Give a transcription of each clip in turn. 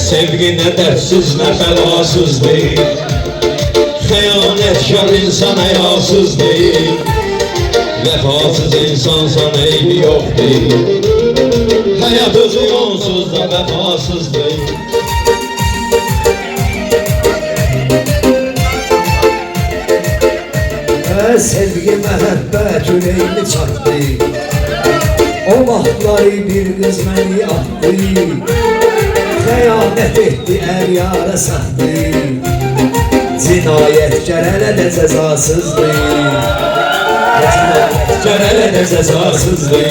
Sevgi ne dertsiz ne belasız değil. Xəyanətkar insan həyasız değil. Vəfasız insan sana eybi yok değil. Hayat özü onsuz da vəfasız değil. Sevgi məhəbbət ürəyimi çatdı. O vaxtları bir qız məni atdı. Xəyanət etdi, əryara saxdı. Cinayətkar hələ də cəzasızdır. Cinayətkar hələ də cəzasızdır.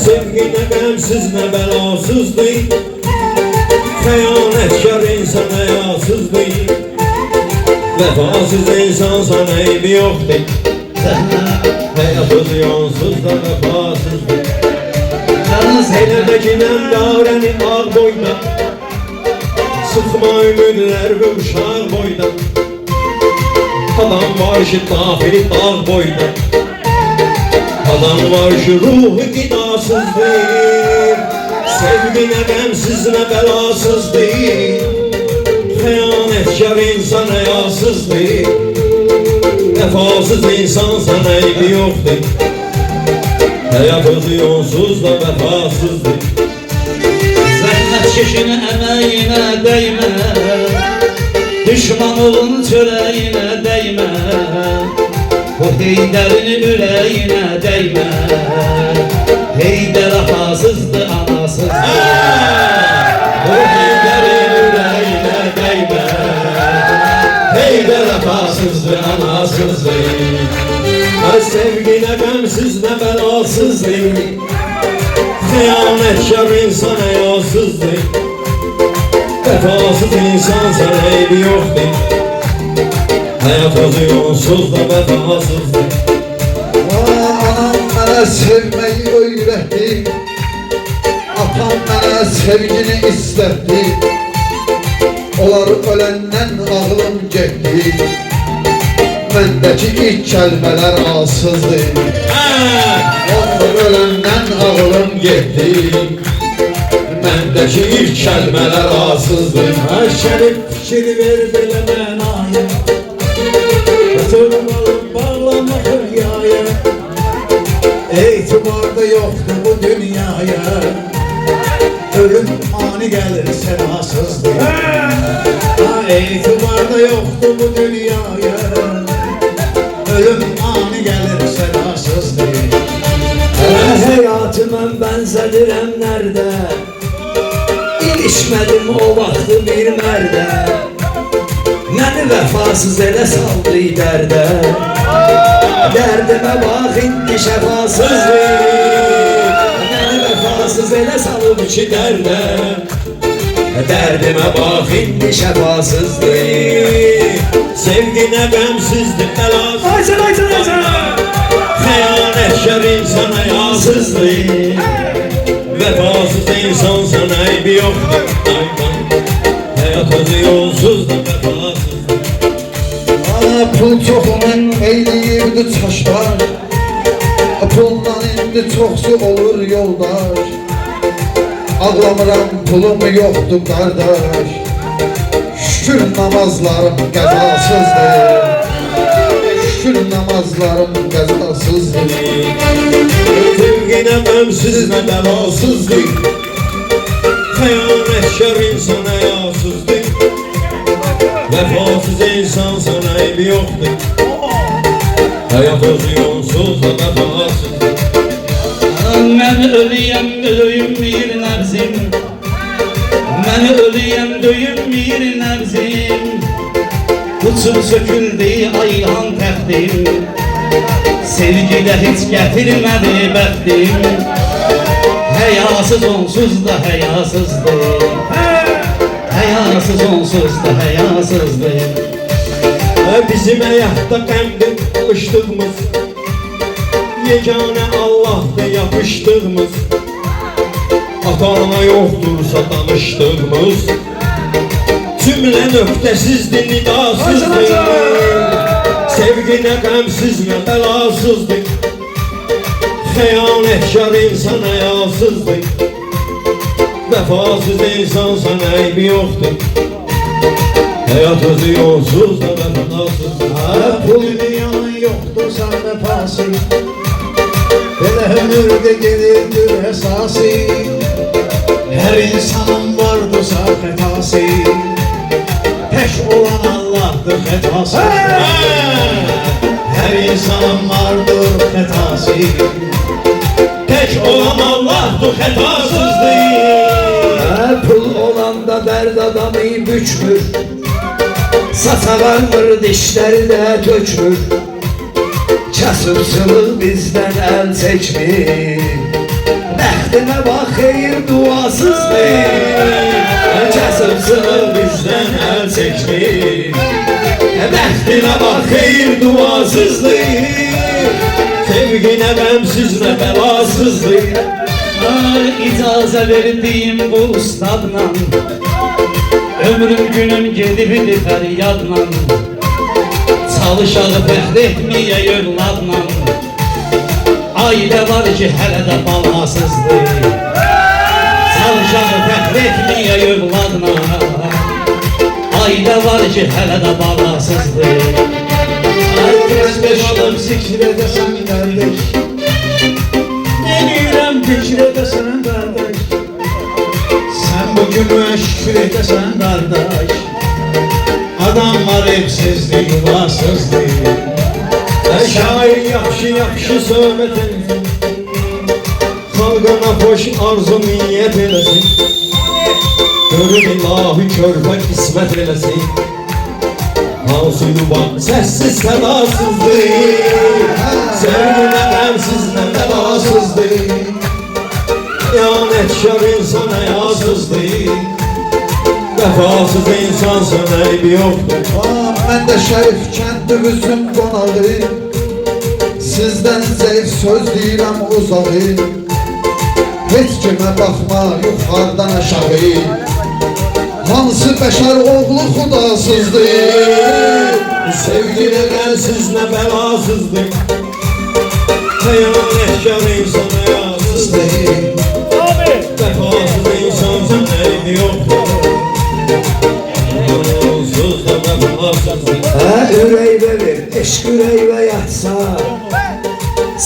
Sevgi nə qəmsiz nə bəlasızdır. Xəyanətkar insan həyasızdır. Vəfasız insan sana eybi yoktur. Həyat özü yonsuz da vəfasızdır. Yalnız elədəkilən darəni ağ boyda. Sıxma ümidlər və uşaq boyda. Adam var ki daxili dağ boyda. Adam var ki ruhu qidasızdır. Sevgi nə qəmsiz nə bəlasızdır. Xəyanətkar insan həyasızdır. Vəfasız insan sana eybi yoktur. Həyat özü yonsuz da vəfasızdır. Zəhmət şişini əməyinə dəymə. Düşman olun çörəyinə dəymə. Bu Heydərin ürəyinə dəymə. Heydər atasızdır, anasızdır. Bu Heydərin ürəyinə dəymə. Heydər atasızdır, anasızdır. Sevgi nə qəmsiz nə bəlasızdır. Xəyanətkar insan həyasızdır. Vəfasız insan sana eybi yoktur. Həyat özü yonsuz da vəfasızdır. Anam mənə sevməyi öyrətdi. Atam mənə sevgini istətdi. Onlar öləndən ağlım getdi. Məndəki ilk kəlmələr asızdır. Onlar öləndən ağlım getdi. Məndəki ilk kəlmələr asızdır. Şərif fikir ver belə mənaya. Ötürüm bağlamaq rüyaya. Etibarda yoxdur bu dünyaya. Ölüm ani gəlir sənasızdır. Etibarda yoxdur bu dünyaya. Ölüm ani gəlir sənasızdır. Həyatı mən bənzədirəm nerede? İlişmədim o vaxtı bir mərdə. Məni vəfasız elə saldı dərdə. Dərdimə bax indi şəfasızdır. Məni vəfasız elə salıb ki dərdə. Dərdimə bax indi şəfasızdır. Sevgi nə qəmsizdir, bəlasızdır. Aycan. Xəyanətkar insan həyasızdır. Vəfasız insan sana eybi yoktur. Həyat özü yolsuz da vəfasızdır. Pul çoxunun eyliyirdi çaşlar. Puldan indi çoxsu olur yoldaş. Ağlamıram pulum yoxdur qardaş. Şükür namazlarım qəzasızdır. Şükür namazlarım qəzasızdır. Sevgi nə qəmsiz nə bəlasızdır. Xəyanətkar insan həyasızdır. Vəfasız insan sana eybi yoktur. Həyat özü yonsuz da vəfasızdır. Mən ölüyəm, ölüyüm bir nəbzim. Mən ölüyəm, döyüm bir nəbzim. Uçub söküldü ayhan təxtim. Sevgidə heç gətirmədi bəxtim. Həyasız onsuz da həyasızdır. Həyasız onsuz da həyasızdır. Bizim həyatda qəmdir alışdığımız. Yeganə Allah'da yapışdığımız. Ata-ana yoxdursa danışdığımız. Cümlə nöqtəsizdir, nidasızdır. Sevgi nə qəmsiz nə bəlasızdır. Xəyanətkar insan həyasızdır. Vefasız insansan eybi yoktur. Hayat özü yolsuz da vefasız. Pul dünyanın yoktur sən vəfası. Belə ömürdə gedirdir əsası. Hər insanın vardırsa xətası. Tək olan Allah'dır xətası. Hər insanın vardır xətası. Tek olan Allah'dır, hatasız değil. Pul olanda dərd adamı bükmür. Saçağanmır dişləri də tökmür. Kasıbçılıq bizdən əl çəkmir. Bəxtinə bax xeyir duasızdır. Kasıbçılıq bizdən əl çəkmir. Bəxtinə bax xeyir duasızdır. Sevginə qəmsizlə bəlasızdır. İcazə verdiğim bu ustadla ömrüm günüm gedibdi fəryadla. Çalışağı fəxr etməyə yövladla. Ailə var ki hələ də balasızdır. Çalışağı fəxr etməyə yövladla. Ailə var ki hələ də balasızdır. Beş adam zikr edəsən qardaş. Ne deyirəm zikr edəsən qardaş. Sən bugün şükür edəsən qardaş. Adam var evsizdir, yuvasızdır. Şair yaxşı söhbət eləsin. Xalqana xoş arzu niyyət eləsin. Görür ilahi körpə qismət eləsin. Hansı yuvan səssiz sədasızdır. Sevginə qəmsizlə bəlasızdır. Xəyanətkar insan həyasızdır. Vəfasız insansan eybi yoxdur. Mən də Şərif kəndimizin qonağı. Sizdən zəif söz deyirəm uzağı. Heç kimə baxma yuxarıdan aşağı. Hansı bəşər oğlu xudasızdır. Sevginə qəmsizlə bəlasızdır. Xəyanətkar insan həyasızdır. Vəfasız insansan eybi yoxdur. Onsuz da vəfasızdır. Ürək verir, eşq ürəklə yatsa.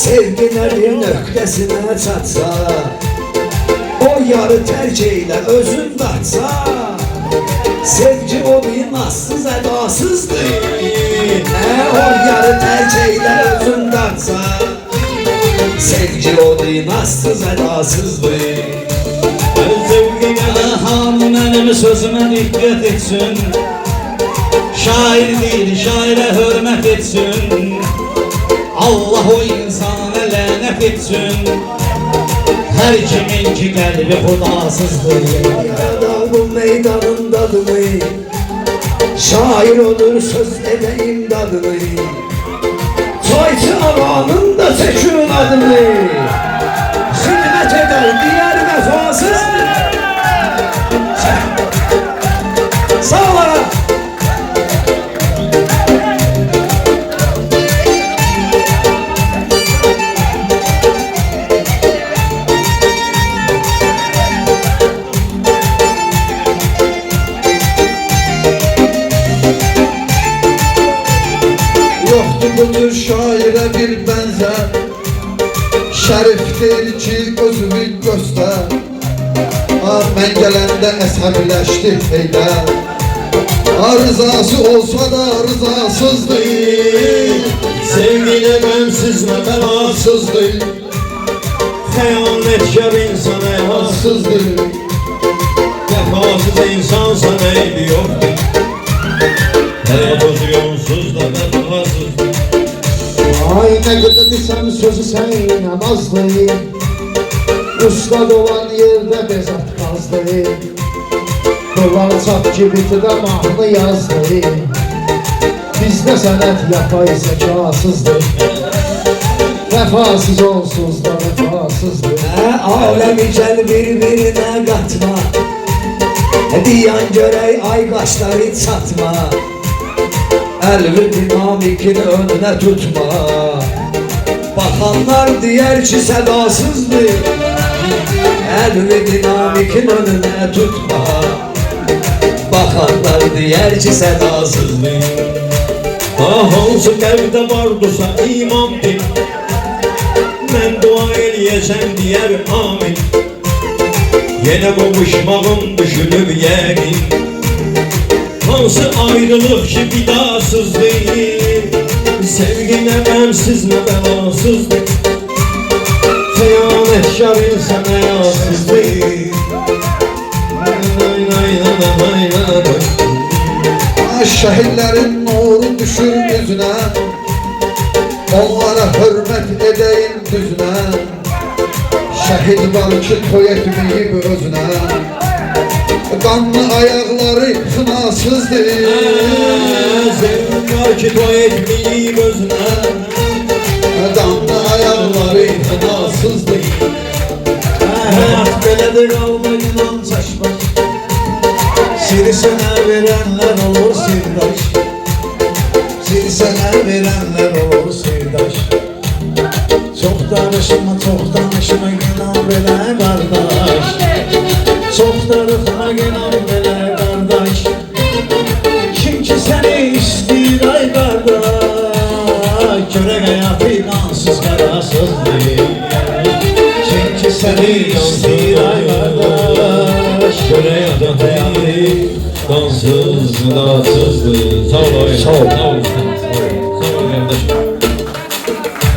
Sevginə bir nöqtəsinə çatsa. O yarı tərk eylə özün qaçsa. Sevgi o bir nazsız ədasızdır. O yarı tərk eylə özün qaçsa. Sevgi o bir nazsız ədasızdır. Hamı mənim sözümə diqqət etsin. Şair deyil, şairə hörmət etsin. Allah o insana lənət etsin. Hər kimin ki qəlbi xudasızdır. Bu meydanındadır. Şair olur söz edeyim dadını. Çayçı ağanın da çəkün adını. Xidmət eder diğer vəfasızdır. Sağ olun. Yoktu bu tür şairə bir bənzər. Şərifdir ki özünü göstər. Mən gələndə əsəbləşdi heylə. Rızası olsa da rızasızdır. Sevginə qəmsizlə bəlasızdır. Xəyanətkar insan həyasızdır. Vəfasız insansan eybi yoxdur. Həyat özü yolsuz da vəfasızdır. Ay nə qədər desəm sözü sən inanmazdır. Ustad olan yerdə bezat qazdır. Dolar çap kibiti də mahnı yazdır. Bizdə sənət yapay zəkasızdır. Vəfasız onsuz da vəfasızdır. Aləmi gəl bir-birinə qatma. Diyan görək ay qaşları çatma. Əlvi dinamikini önünə tutma. Baxanlar deyər ki sədasızdır. Elimi dinamikin önüne tutma. Bakanlar diyer ki sedasızdır. Hansı qəlbdə vardısa iman din, mən dua eləyəcəm deyər amin. Yenə qovuşmağım düşünüb yəqin, hansı ayrılıq ki vidasızdır. Sevgi nə qəmsiz nə bəlasızdır, xəyanətkar insan həyasızdır. Şehirlerin nuru düşür yüzüne, onlara hürmet edeyim düzüne. Şehit var ki toy etmeyip özüne, kanlı ayakları kınasızdır. Sevim var ki toy etmeyib özünə, Kanlı ayakları kınasızdır. Hayat belədir alma inan çaşmaz. Siri sənə verənlər olur sirdaş. Siri sənə verənlər olur sirdaş. Çox danışma inan belə qardaş. Çox darıxma inan belə qardaş. Kim ki səni istəyir ay qardaş, görək həyatı inansız qərasızdır. Kim ki səni istəyir ay qardaş, görək adam həyatı qansız, qadasızdır. Sağ ol, sağ ol, sağ ol, sağ ol qardaşım.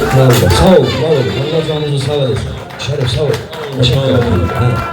sağ ol, sağ ol. Allah canınızı sağ olasın. Şeref sağ ol. Teşekkür ederim.